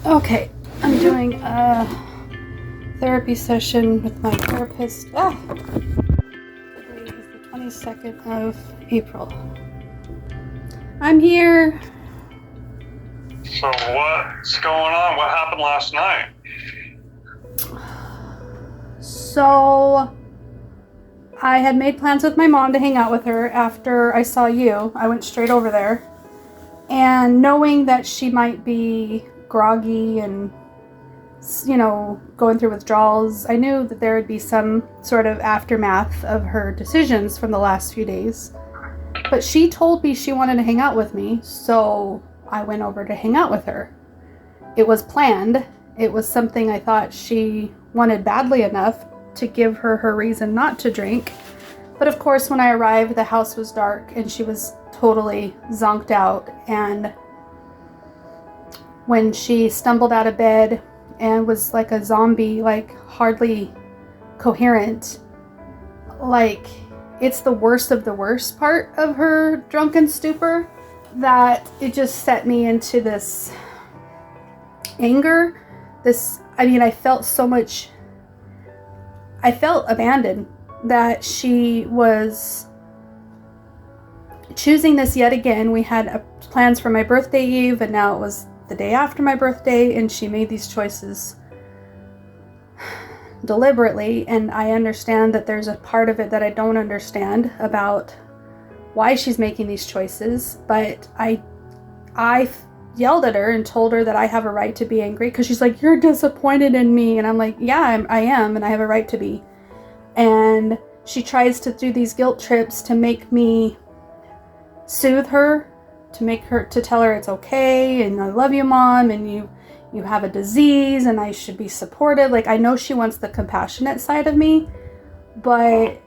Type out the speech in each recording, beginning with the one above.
Okay, I'm doing a therapy session with my therapist. Today is the 22nd of April. I'm here. So what's going on? What happened last night? So, I had made plans with my mom to hang out with her after I saw you. I went straight over there. And knowing that she might be groggy and, going through withdrawals, I knew that there would be some sort of aftermath of her decisions from the last few days. But she told me she wanted to hang out with me, so I went over to hang out with her. It was planned. It was something I thought she wanted badly enough to give her reason not to drink. But of course, when I arrived, the house was dark and she was totally zonked out. And when she stumbled out of bed and was like a zombie, like hardly coherent, like it's the worst of the worst part of her drunken stupor, that it just set me into this anger. I felt abandoned, that she was choosing this yet again. We had plans for my birthday eve, and now it was the day after my birthday, and she made these choices deliberately. And I understand that there's a part of it that I don't understand about why she's making these choices, but I yelled at her and told her that I have a right to be angry, because she's like, "You're disappointed in me," and I'm like, "Yeah, I am, and I have a right to be." And she tries to do these guilt trips to make me soothe her, to tell her it's okay, and I love you, Mom, and you have a disease and I should be supported. Like, I know she wants the compassionate side of me, but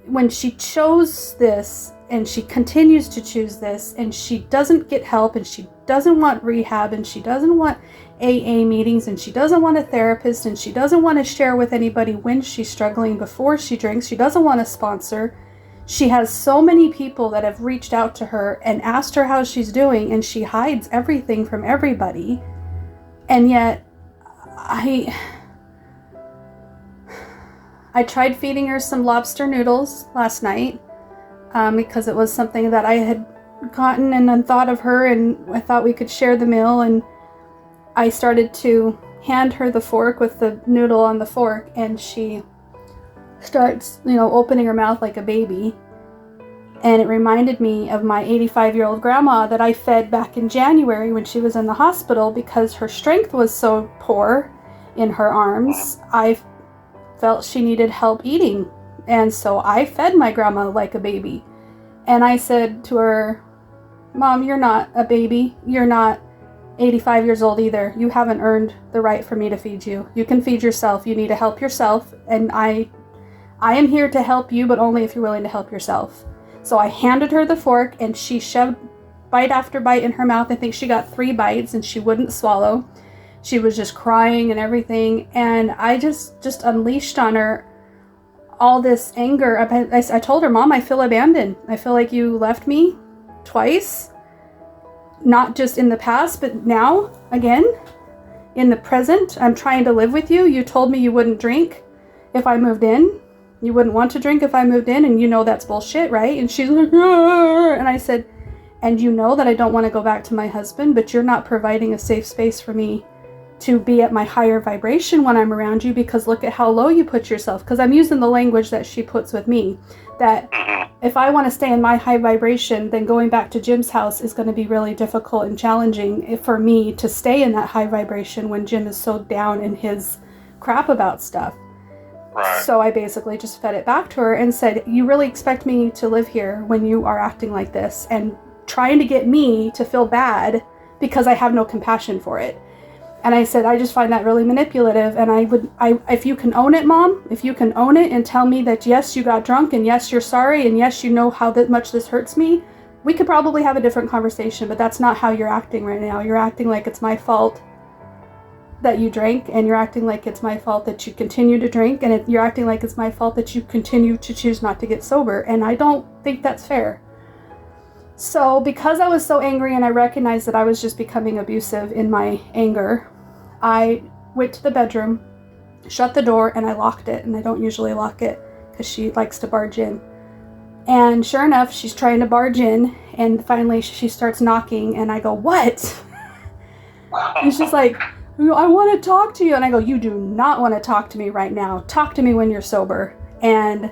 when she chose this, and she continues to choose this, and she doesn't get help, and she doesn't want rehab, and she doesn't want AA meetings, and she doesn't want a therapist, and she doesn't want to share with anybody when she's struggling before she drinks, she doesn't want a sponsor. She has so many people that have reached out to her and asked her how she's doing, and she hides everything from everybody. And yet, I tried feeding her some lobster noodles last night, because it was something that I had gotten and then thought of her, and I thought we could share the meal. And I started to hand her the fork with the noodle on the fork, and she starts, opening her mouth like a baby. And it reminded me of my 85-year-old grandma that I fed back in January when she was in the hospital because her strength was so poor in her arms. I felt she needed help eating. And so I fed my grandma like a baby. And I said to her, "Mom, you're not a baby. You're not 85 years old either. You haven't earned the right for me to feed you. You can feed yourself. You need to help yourself. And I am here to help you, but only if you're willing to help yourself." So I handed her the fork, and she shoved bite after bite in her mouth. I think she got 3 bites, and she wouldn't swallow. She was just crying and everything. And I just unleashed on her all this anger. I told her, "Mom, I feel abandoned. I feel like you left me twice, not just in the past, but now again, in the present. I'm trying to live with you. You told me you wouldn't drink if I moved in. You wouldn't want to drink if I moved in, and you know that's bullshit, right?" And she's like, "Arr!" And I said, "And you know that I don't want to go back to my husband, but you're not providing a safe space for me to be at my higher vibration when I'm around you, because look at how low you put yourself." Because I'm using the language that she puts with me, that if I want to stay in my high vibration, then going back to Jim's house is going to be really difficult and challenging for me to stay in that high vibration when Jim is so down in his crap about stuff. Right. So I basically just fed it back to her and said, "You really expect me to live here when you are acting like this and trying to get me to feel bad because I have no compassion for it." And I said, "I just find that really manipulative. And if you can own it, Mom, if you can own it and tell me that, yes, you got drunk, and yes, you're sorry, and yes, you know how much this hurts me, we could probably have a different conversation. But that's not how you're acting right now. You're acting like it's my fault that you drank, and you're acting like it's my fault that you continue to drink, and you're acting like it's my fault that you continue to choose not to get sober. And I don't think that's fair." So because I was so angry and I recognized that I was just becoming abusive in my anger, I went to the bedroom, shut the door, and I locked it. And I don't usually lock it because she likes to barge in. And sure enough, she's trying to barge in, and finally she starts knocking, and I go, "What?" And she's like, "I want to talk to you." And I go, "You do not want to talk to me right now. Talk to me when you're sober." And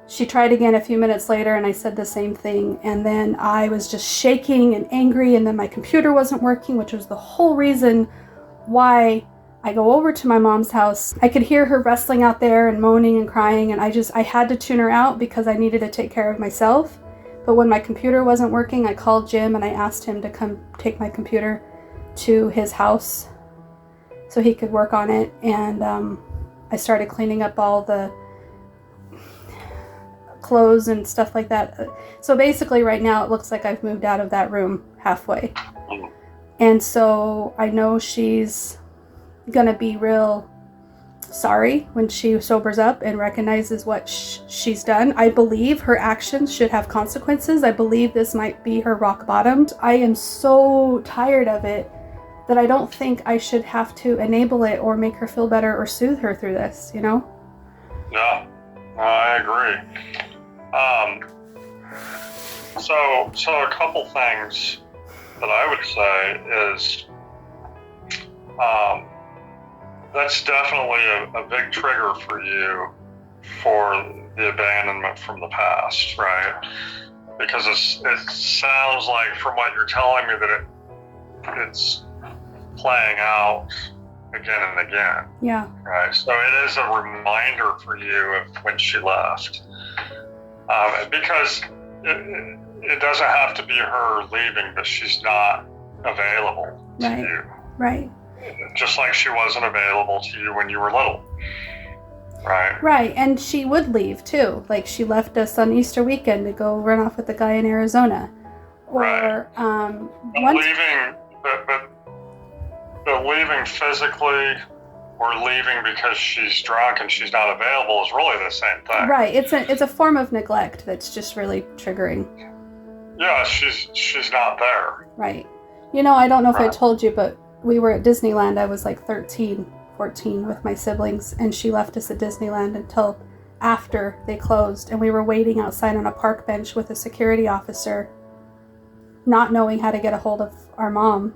she tried again a few minutes later, and I said the same thing. And then I was just shaking and angry, and then my computer wasn't working, which was the whole reason why I go over to my mom's house. I could hear her wrestling out there and moaning and crying, and I had to tune her out because I needed to take care of myself. But when my computer wasn't working, I called Jim and I asked him to come take my computer to his house so he could work on it. And I started cleaning up all the clothes and stuff like that. So basically right now it looks like I've moved out of that room halfway. And so I know she's gonna be real sorry when she sobers up and recognizes what she's done. I believe her actions should have consequences. I believe this might be her rock bottom. I am so tired of it that I don't think I should have to enable it or make her feel better or soothe her through this, you know? Yeah, I agree. So a couple things that I would say is, that's definitely a big trigger for you for the abandonment from the past, right? Because it sounds like from what you're telling me that it's playing out again and again. Yeah. Right. So it is a reminder for you of when she left. Because it doesn't have to be her leaving, but she's not available to you. Right. Just like she wasn't available to you when you were little. Right. Right. And she would leave too. Like she left us on Easter weekend to go run off with the guy in Arizona. Or leaving, but leaving physically or leaving because she's drunk and she's not available is really the same thing. Right. It's a form of neglect that's just really triggering. Yeah, she's not there. Right. You know, I don't know if I told you, but we were at Disneyland. I was like 13, 14 with my siblings, and she left us at Disneyland until after they closed, and we were waiting outside on a park bench with a security officer, not knowing how to get a hold of our mom,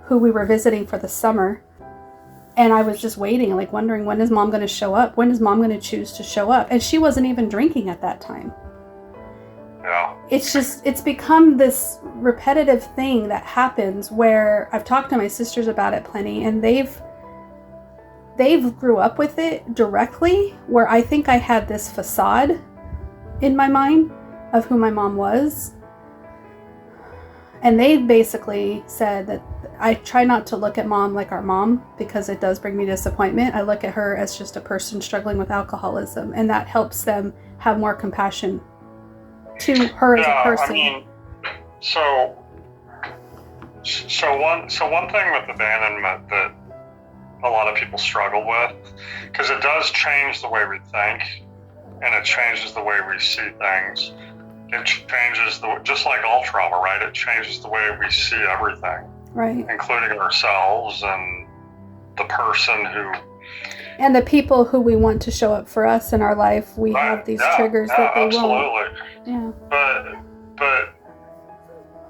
who we were visiting for the summer. And I was just waiting, like wondering, when is mom going to show up? When is mom going to choose to show up? And she wasn't even drinking at that time. Yeah. It's become this repetitive thing that happens where I've talked to my sisters about it plenty, and they've grew up with it directly, where I think I had this facade in my mind of who my mom was. And they basically said that I try not to look at mom like our mom because it does bring me disappointment. I look at her as just a person struggling with alcoholism, and that helps them have more compassion to her as a person. I mean, so one thing with abandonment that a lot of people struggle with, because it does change the way we think and it changes the way we see things. It changes just like all trauma, right? It changes the way we see everything, right? Including ourselves and the person who. And the people who we want to show up for us in our life, we have these triggers that they won't. Yeah. But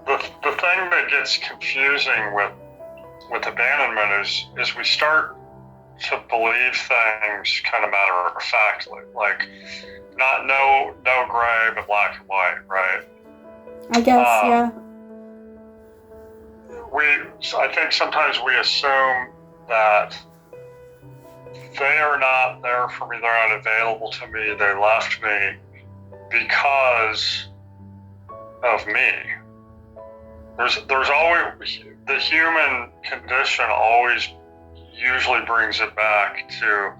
the thing that gets confusing with abandonment is we start to believe things kind of matter of factly, like not no gray but black and white, right? I guess, yeah. I think sometimes we assume that they are not there for me, they're not available to me, they left me because of me. There's always, the human condition always usually brings it back to,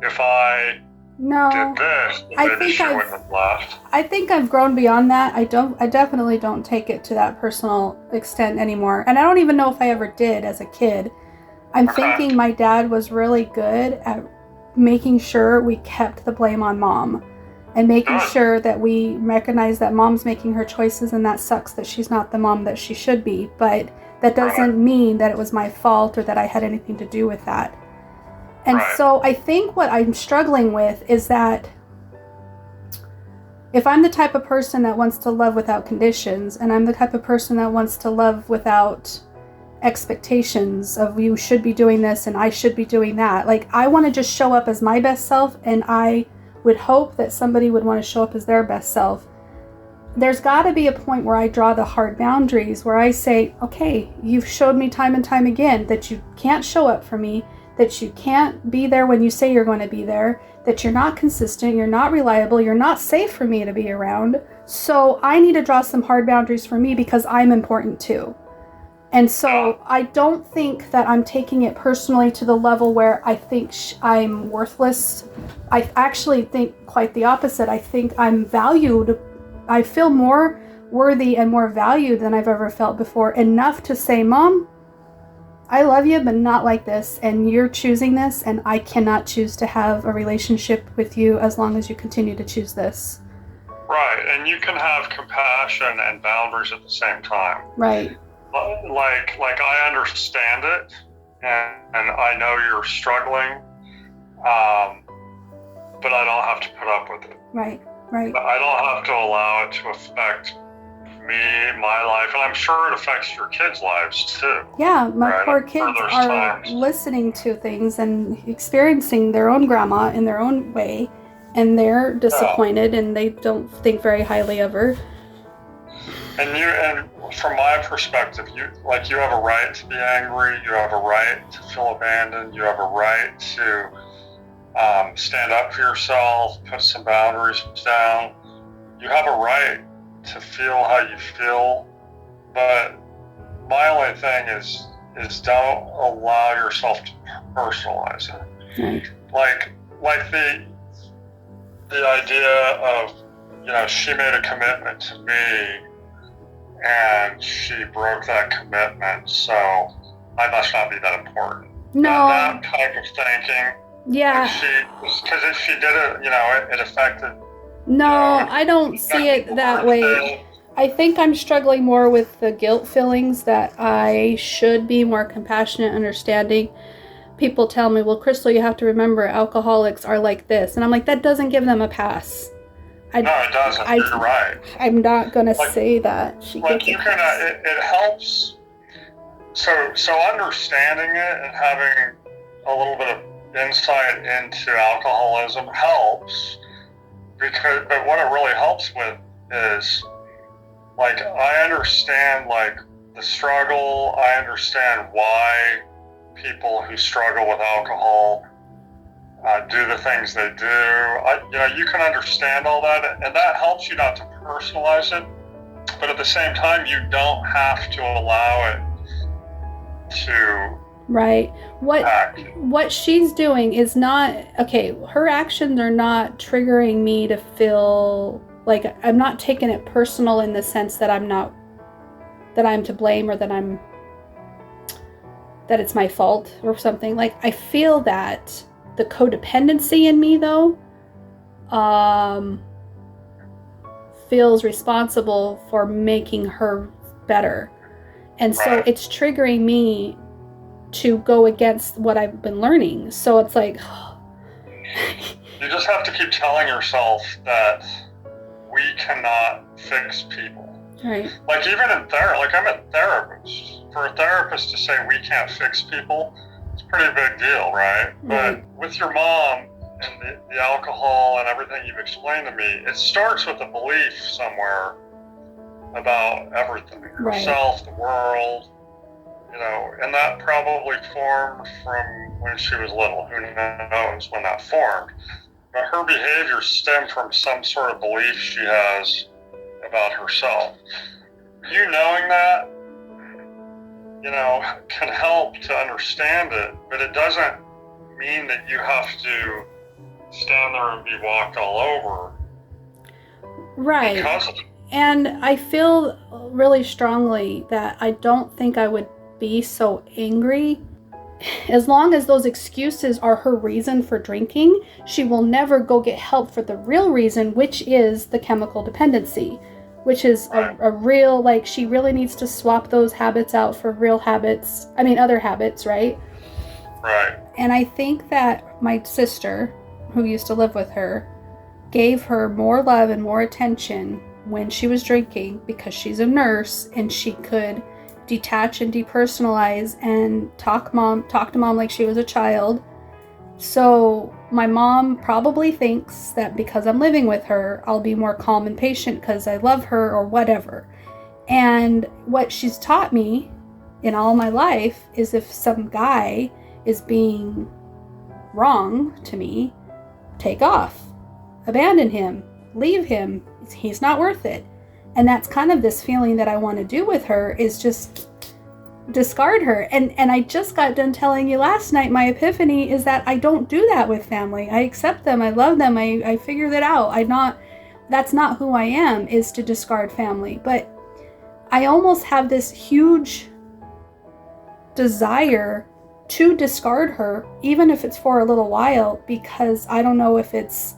if I did this, maybe she wouldn't have left. I think I've grown beyond that. I definitely don't take it to that personal extent anymore. And I don't even know if I ever did as a kid. I'm thinking my dad was really good at making sure we kept the blame on mom and making sure that we recognize that mom's making her choices, and that sucks that she's not the mom that she should be. But That doesn't mean that it was my fault or that I had anything to do with that. And so I think what I'm struggling with is that if I'm the type of person that wants to love without conditions, and I'm the type of person that wants to love without expectations of you should be doing this and I should be doing that, like I want to just show up as my best self, and I would hope that somebody would want to show up as their best self. There's got to be a point where I draw the hard boundaries, where I say, okay, you've showed me time and time again that you can't show up for me, that you can't be there when you say you're going to be there, that you're not consistent, you're not reliable, you're not safe for me to be around. So I need to draw some hard boundaries for me because I'm important too. And so I don't think that I'm taking it personally to the level where I think I'm worthless. I actually think quite the opposite. I think I'm valued. I feel more worthy and more valued than I've ever felt before, enough to say, Mom, I love you, but not like this, and you're choosing this, and I cannot choose to have a relationship with you as long as you continue to choose this. Right, and you can have compassion and boundaries at the same time. Right. Like I understand it, and I know you're struggling, but I don't have to put up with it. Right. I don't have to allow it to affect me, my life, and I'm sure it affects your kids' lives too. Yeah, my poor kids are listening to things and experiencing their own grandma in their own way, and they're disappointed and they don't think very highly of her. And from my perspective, you have a right to be angry, you have a right to feel abandoned, you have a right to stand up for yourself, put some boundaries down. You have a right to feel how you feel, but my only thing is don't allow yourself to personalize it. Right. Like the idea of, she made a commitment to me and she broke that commitment, so I must not be that important. No. That type of thinking. Yeah. Because if she did it, it affected. No, I don't see it that way. I think I'm struggling more with the guilt feelings that I should be more compassionate, understanding. People tell me, well, Crystal, you have to remember alcoholics are like this. And I'm like, that doesn't give them a pass. No, it doesn't. You're right. I'm not going to say that. It helps. So understanding it and having a little bit of insight into alcoholism helps, but what it really helps with is, I understand, the struggle. I understand why people who struggle with alcohol do the things they do. You can understand all that, and that helps you not to personalize it, but at the same time, you don't have to allow it to. Right. What she's doing is not, okay, her actions are not triggering me to feel like I'm not taking it personal in the sense that I'm to blame, or that it's my fault or something. I feel that the codependency in me, though, feels responsible for making her better. And so it's triggering me to go against what I've been learning. So it's like... You just have to keep telling yourself that we cannot fix people. Right. Even in therapy, I'm a therapist. For a therapist to say we can't fix people, it's a pretty big deal, right? But with your mom and the alcohol and everything you've explained to me, it starts with a belief somewhere about everything. Yourself, the world, and that probably formed from when she was little. Who knows when that formed? But her behavior stemmed from some sort of belief she has about herself. You knowing that, can help to understand it, but it doesn't mean that you have to stand there and be walked all over. Right. Because of it. And I feel really strongly that I don't think I would be so angry. As long as those excuses are her reason for drinking, she will never go get help for the real reason, which is the chemical dependency. which is Right. a real, like, she really needs to swap those habits out for real habits. I mean, other habits, right? Right. And I think that my sister, who used to live with her, gave her more love and more attention when she was drinking because she's a nurse and she could detach and depersonalize and talk to mom like she was a child. So my mom probably thinks that because I'm living with her, I'll be more calm and patient because I love her or whatever. And what she's taught me in all my life is if some guy is being wrong to me, take off, abandon him, leave him. He's not worth it. And that's kind of this feeling that I want to do with her, is just discard her. And I just got done telling you last night, my epiphany is that I don't do that with family. I accept them, I love them, I figure that out. That's not who I am, is to discard family. But I almost have this huge desire to discard her, even if it's for a little while, because I don't know if it's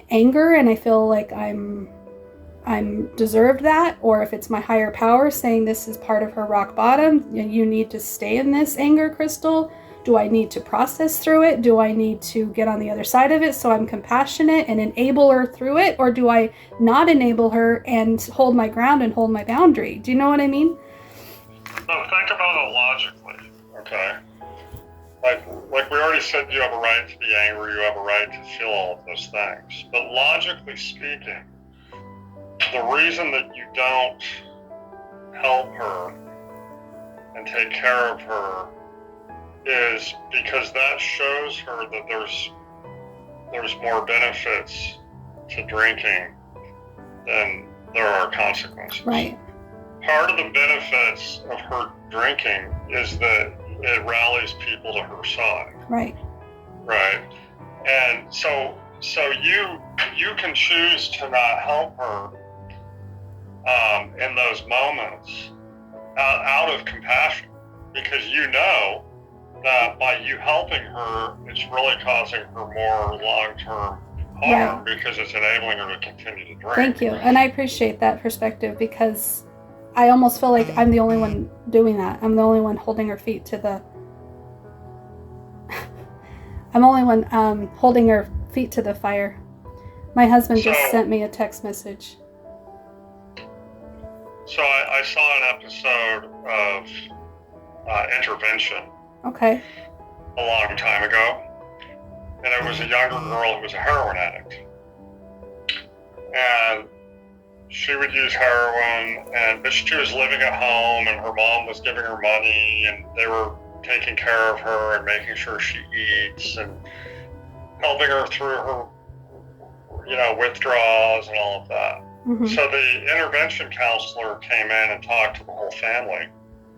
anger and I feel like I'm deserved that, or if it's my higher power saying this is part of her rock bottom. You need to stay in this anger, Crystal. Do I need to process through it? Do I need to get on the other side of it so I'm compassionate and enable her through it? Or do I not enable her and hold my ground and hold my boundary? Do you know what I mean? So think about it logically, okay? Like we already said, you have a right to be angry, you have a right to feel all of those things. But logically speaking, the reason that you don't help her and take care of her is because that shows her that there's more benefits to drinking than there are consequences. Right. Part of the benefits of her drinking is that it rallies people to her side. Right. Right. And so you can choose to not help her in those moments out of compassion, because you know that by you helping her, it's really causing her more long-term harm, right, because it's enabling her to continue to drink. Thank you. And I appreciate that perspective, because I almost feel like I'm the only one doing that. I'm the only one holding her feet to the... I'm the only one holding her feet to the fire. My husband just sent me a text message. So I saw an episode of Intervention. Okay. A long time ago. And it was a younger girl who was a heroin addict. And she would use heroin, but she was living at home, and her mom was giving her money, and they were taking care of her and making sure she eats and helping her through her, withdrawals and all of that. Mm-hmm. So the intervention counselor came in and talked to the whole family.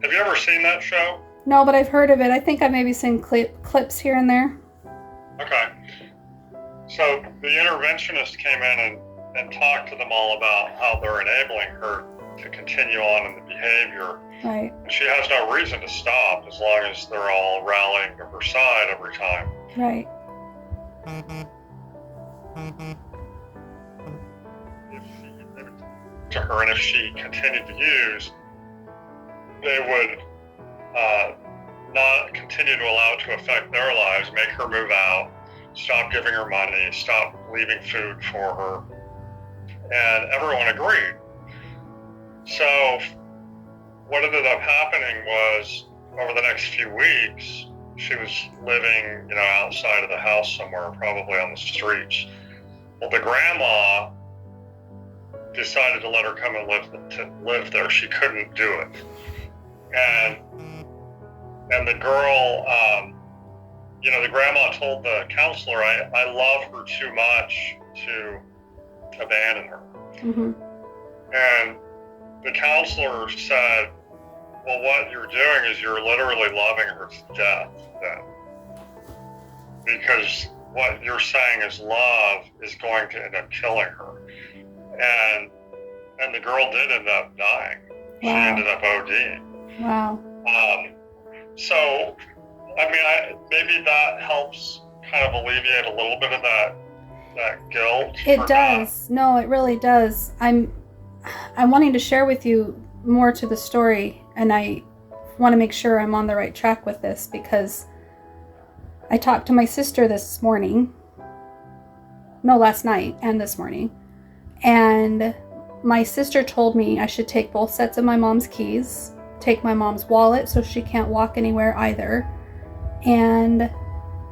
Have you ever seen that show? No, but I've heard of it. I think I've maybe seen clips here and there. Okay. So the interventionist came in and talked to them all about how they're enabling her to continue on in the behavior. Right. And she has no reason to stop as long as they're all rallying to her side every time. Right. To her, and if she continued to use, they would not continue to allow it to affect their lives, make her move out, stop giving her money, stop leaving food for her. And everyone agreed. So what ended up happening was, over the next few weeks, she was living, outside of the house somewhere, probably on the streets. Well, the grandma decided to let her come and live there. She couldn't do it. And the girl, the grandma told the counselor, I love her too much to abandon her. Mm-hmm. And the counselor said, well, what you're doing is you're literally loving her to death then. Because what you're saying is love is going to end up killing her. And the girl did end up dying. Wow. She ended up ODing. Wow. So, maybe that helps kind of alleviate a little bit of that that guilt. It does. No, it really does. I'm wanting to share with you more to the story, and I want to make sure I'm on the right track with this, because I talked to my sister last night and this morning, and my sister told me I should take both sets of my mom's keys, take my mom's wallet so she can't walk anywhere either, and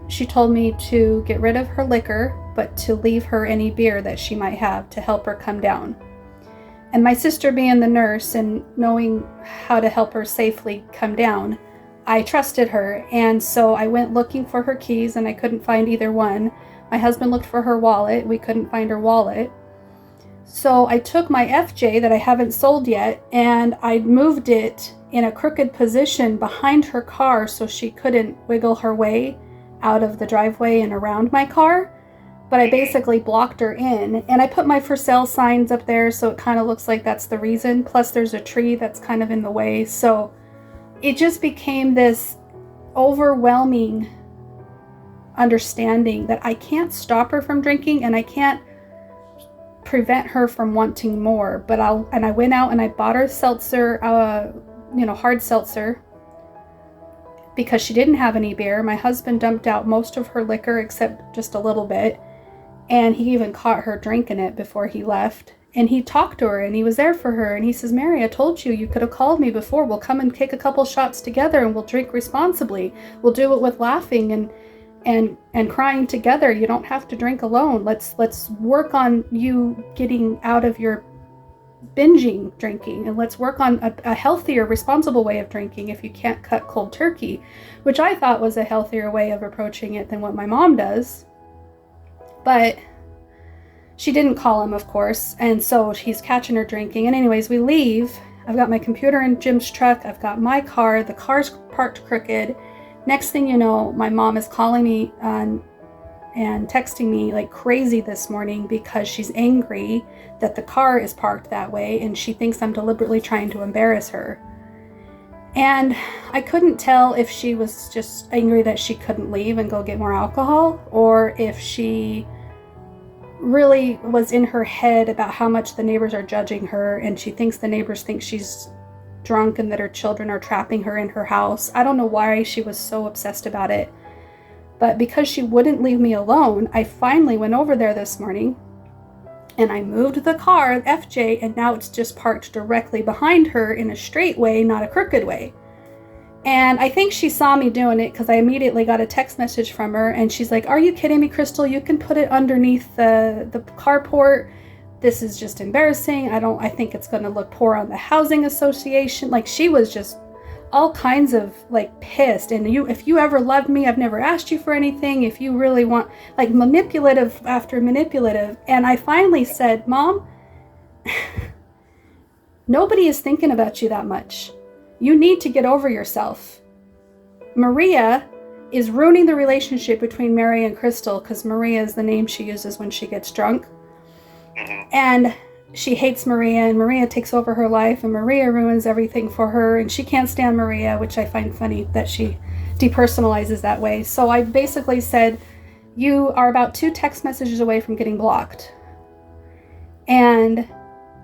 she told me to get rid of her liquor, but to leave her any beer that she might have to help her come down. And my sister being the nurse and knowing how to help her safely come down, I trusted her, and so I went looking for her keys and I couldn't find either one. My husband looked for her wallet. We couldn't find her wallet. So I took my FJ that I haven't sold yet, and I moved it in a crooked position behind her car so she couldn't wiggle her way out of the driveway and around my car. But I basically blocked her in, and I put my for sale signs up there so it kind of looks like that's the reason. Plus there's a tree that's kind of in the way. So it just became this overwhelming understanding that I can't stop her from drinking and I can't prevent her from wanting more. But I went out and I bought her seltzer, hard seltzer, because she didn't have any beer. My husband dumped out most of her liquor except just a little bit, and he even caught her drinking it before he left. And he talked to her and he was there for her, and he says, "Mary, I told you, you could have called me before. We'll come and take a couple shots together and we'll drink responsibly. We'll do it with laughing and crying together. You don't have to drink alone. Let's work on you getting out of your binging drinking, and let's work on a healthier, responsible way of drinking if you can't cut cold turkey," which I thought was a healthier way of approaching it than what my mom does. But she didn't call him, of course, and so he's catching her drinking. And anyways, we leave. I've got my computer in Jim's truck. I've got my car. The car's parked crooked. Next thing you know, my mom is calling me and texting me like crazy this morning because she's angry that the car is parked that way, and she thinks I'm deliberately trying to embarrass her. And I couldn't tell if she was just angry that she couldn't leave and go get more alcohol, or if she really was in her head about how much the neighbors are judging her, and she thinks the neighbors think she's drunk and that her children are trapping her in her house. I don't know why she was so obsessed about it. But because she wouldn't leave me alone, I finally went over there this morning and I moved the car, FJ, and now it's just parked directly behind her in a straight way, not a crooked way. And I think she saw me doing it because I immediately got a text message from her, and she's like, "Are you kidding me, Crystal? You can put it underneath the carport. This is just embarrassing. I think it's going to look poor on the housing association." Like, she was just all kinds of like pissed. And if you ever loved me, I've never asked you for anything. If you really want, like, manipulative after manipulative. And I finally said, "Mom, nobody is thinking about you that much. You need to get over yourself. Maria is ruining the relationship between Mary and Crystal," because Maria is the name she uses when she gets drunk. And she hates Maria, and Maria takes over her life, and Maria ruins everything for her, and she can't stand Maria, which I find funny that she depersonalizes that way. So I basically said, "You are about 2 text messages away from getting blocked." And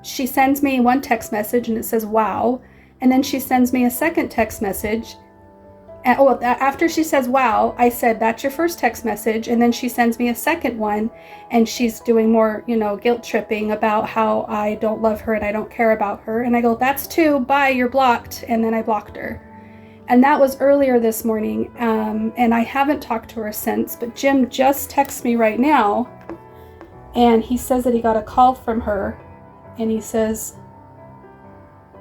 she sends me one text message and it says, "Wow." And then she sends me a second text message. And, after she says, "Wow," I said, "That's your first text message." And then she sends me a second one, and she's doing more, guilt tripping about how I don't love her and I don't care about her. And I go, "That's 2, bye, you're blocked." And then I blocked her. And that was earlier this morning. And I haven't talked to her since, but Jim just texts me right now, and he says that he got a call from her, and he says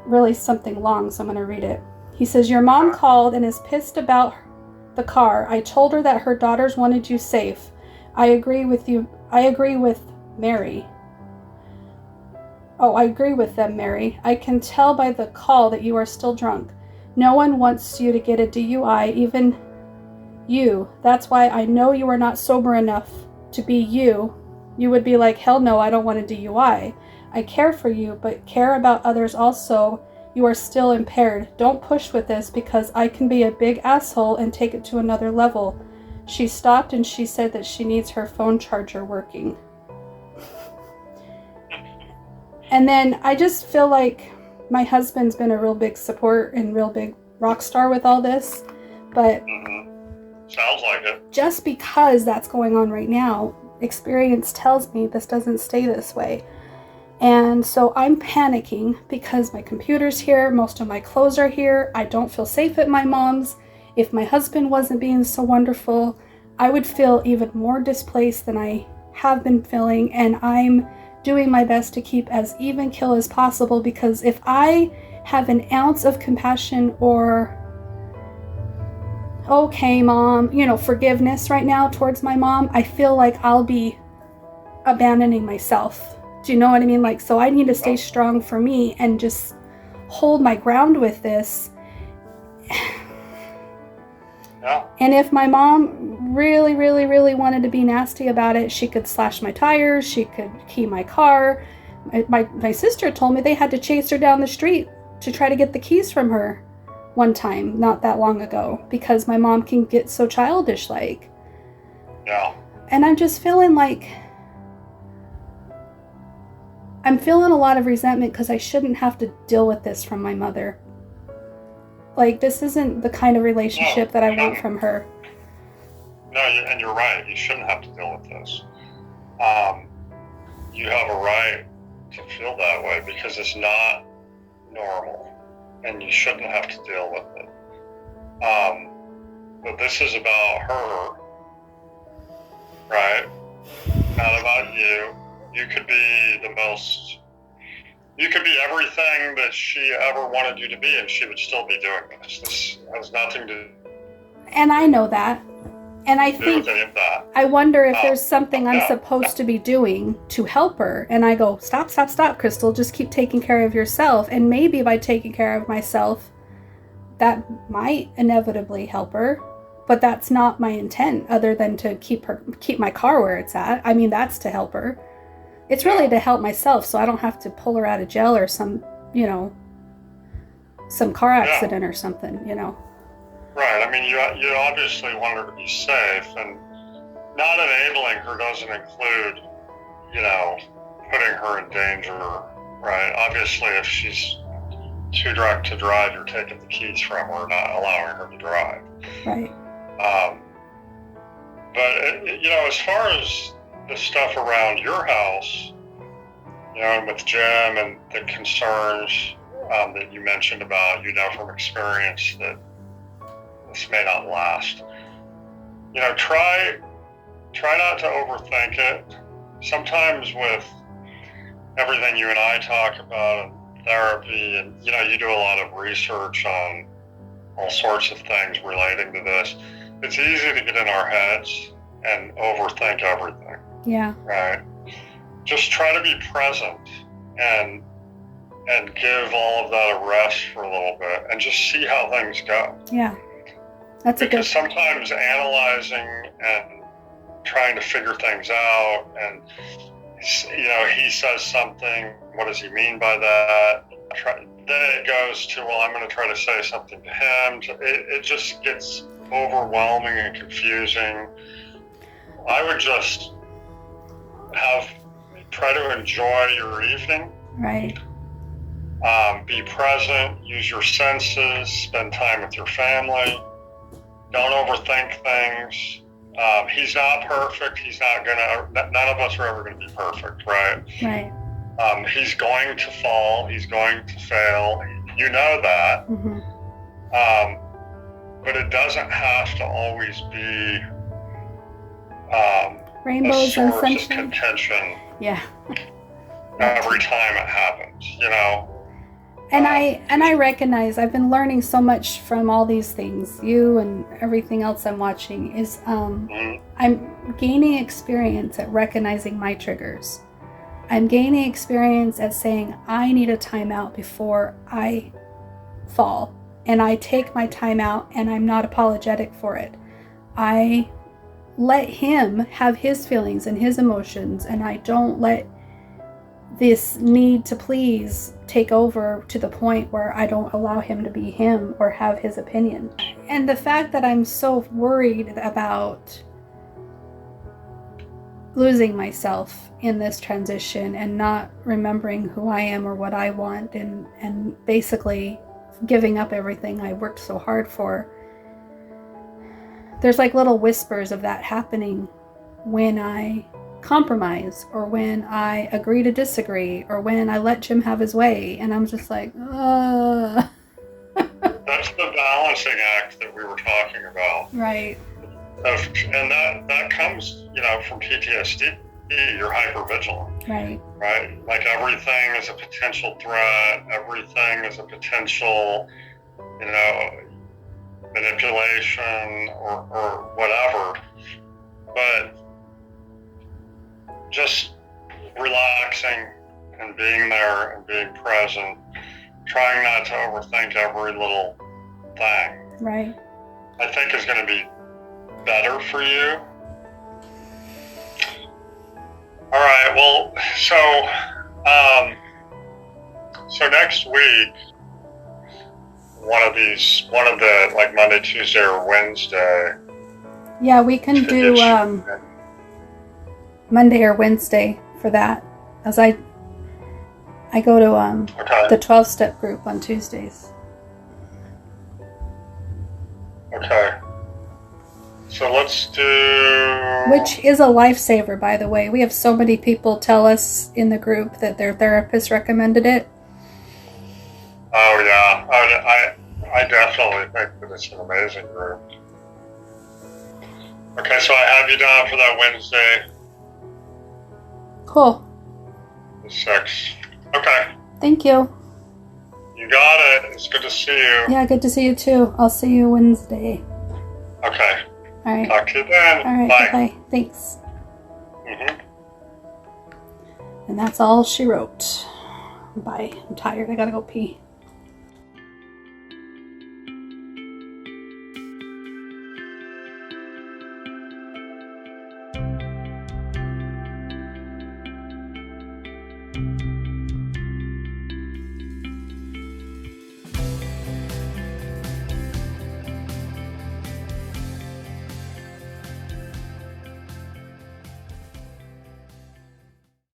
really something long, so I'm going to read it. He says, "Your mom called and is pissed about the car. I told her that her daughters wanted you safe. I agree with you. I agree with Mary. I agree with them, Mary. I can tell by the call that you are still drunk. No one wants you to get a DUI, even you. That's why I know you are not sober enough to be you. You would be like, hell no, I don't want a DUI. I care for you, but care about others also. You are still impaired. Don't push with this because I can be a big asshole and take it to another level." She stopped and she said that she needs her phone charger working. And then I just feel like my husband's been a real big support and real big rock star with all this. But sounds like it. Just because that's going on right now, experience tells me this doesn't stay this way. And so I'm panicking because my computer's here, most of my clothes are here. I don't feel safe at my mom's. If my husband wasn't being so wonderful, I would feel even more displaced than I have been feeling. And I'm doing my best to keep as even keel as possible, because if I have an ounce of compassion or, okay, mom, forgiveness right now towards my mom, I feel like I'll be abandoning myself. Do you know what I mean? So I need to stay strong for me and just hold my ground with this. Yeah. And if my mom really, really, really wanted to be nasty about it, she could slash my tires, she could key my car. My sister told me they had to chase her down the street to try to get the keys from her one time, not that long ago, because my mom can get so childish-like. Yeah. And I'm just feeling like I'm feeling a lot of resentment because I shouldn't have to deal with this from my mother. This isn't the kind of relationship that I want from her. No, and you're right. You shouldn't have to deal with this. You have a right to feel that way because it's not normal, and you shouldn't have to deal with it. But this is about her, right? Not about you. You could be everything that she ever wanted you to be, and she would still be doing this. This has nothing to do. And I know that. And I think, I wonder if there's something I'm supposed to be doing to help her. And I go, stop, Crystal. Just keep taking care of yourself. And maybe by taking care of myself, that might inevitably help her. But that's not my intent, other than to keep my car where it's at. I mean, that's to help her. It's really to help myself, so I don't have to pull her out of jail or some car accident or something, Right. I mean, you obviously want her to be safe, and not enabling her doesn't include, putting her in danger, right? Obviously, if she's too drunk to drive, you're taking the keys from her, not allowing her to drive. Right. But, as far as the stuff around your house, and with Jim and the concerns that you mentioned about, from experience that this may not last. Try not to overthink it. Sometimes with everything you and I talk about in therapy, and you do a lot of research on all sorts of things relating to this, it's easy to get in our heads and overthink everything. Yeah. Right. Just try to be present and give all of that a rest for a little bit and just see how things go. Yeah. Because sometimes analyzing and trying to figure things out, and he says something, what does he mean by that? Then it goes to, well, I'm going to try to say something to him. It just gets overwhelming and confusing. I would just try to enjoy your evening. Right. Be present, use your senses, spend time with your family. Don't overthink things. He's not perfect. None of us are ever going to be perfect, right? Right. He's going to fall. He's going to fail. You know that. Mm-hmm. But it doesn't have to always be rainbows and sunshine. A source of contention. Yeah. Every time it happens, And I recognize I've been learning so much from all these things, you and everything else I'm watching, is I'm gaining experience at recognizing my triggers. I'm gaining experience at saying I need a timeout before I fall. And I take my time out and I'm not apologetic for it. I let him have his feelings and his emotions, and I don't let this need to please take over to the point where I don't allow him to be him or have his opinion. And the fact that I'm so worried about losing myself in this transition and not remembering who I am or what I want, and basically giving up everything I worked so hard for. There's like little whispers of that happening when I compromise, or when I agree to disagree, or when I let Jim have his way, and I'm just like, That's the balancing act that we were talking about. Right. And that comes, from PTSD. You're hypervigilant. Right? Like everything is a potential threat, everything is a potential, manipulation or whatever. But just relaxing and being there and being present, trying not to overthink every little thing. Right. I think is going to be better for you. All right. Well, so next week, one of the like Monday, Tuesday, or Wednesday. Yeah, we can do Monday or Wednesday for that, as I go to the 12-step group on Tuesdays. Okay. So let's do... Which is a lifesaver, by the way. We have so many people tell us in the group that their therapist recommended it. Oh, yeah. I definitely think that it's an amazing group. Okay, so I have you down for that Wednesday. Cool. The 6th. Okay. Thank you. You got it. It's good to see you. Yeah, good to see you too. I'll see you Wednesday. Okay. All right. Talk to you then. All right. Bye. Bye. Thanks. Mm-hmm. And that's all she wrote. Bye. I'm tired. I gotta go pee.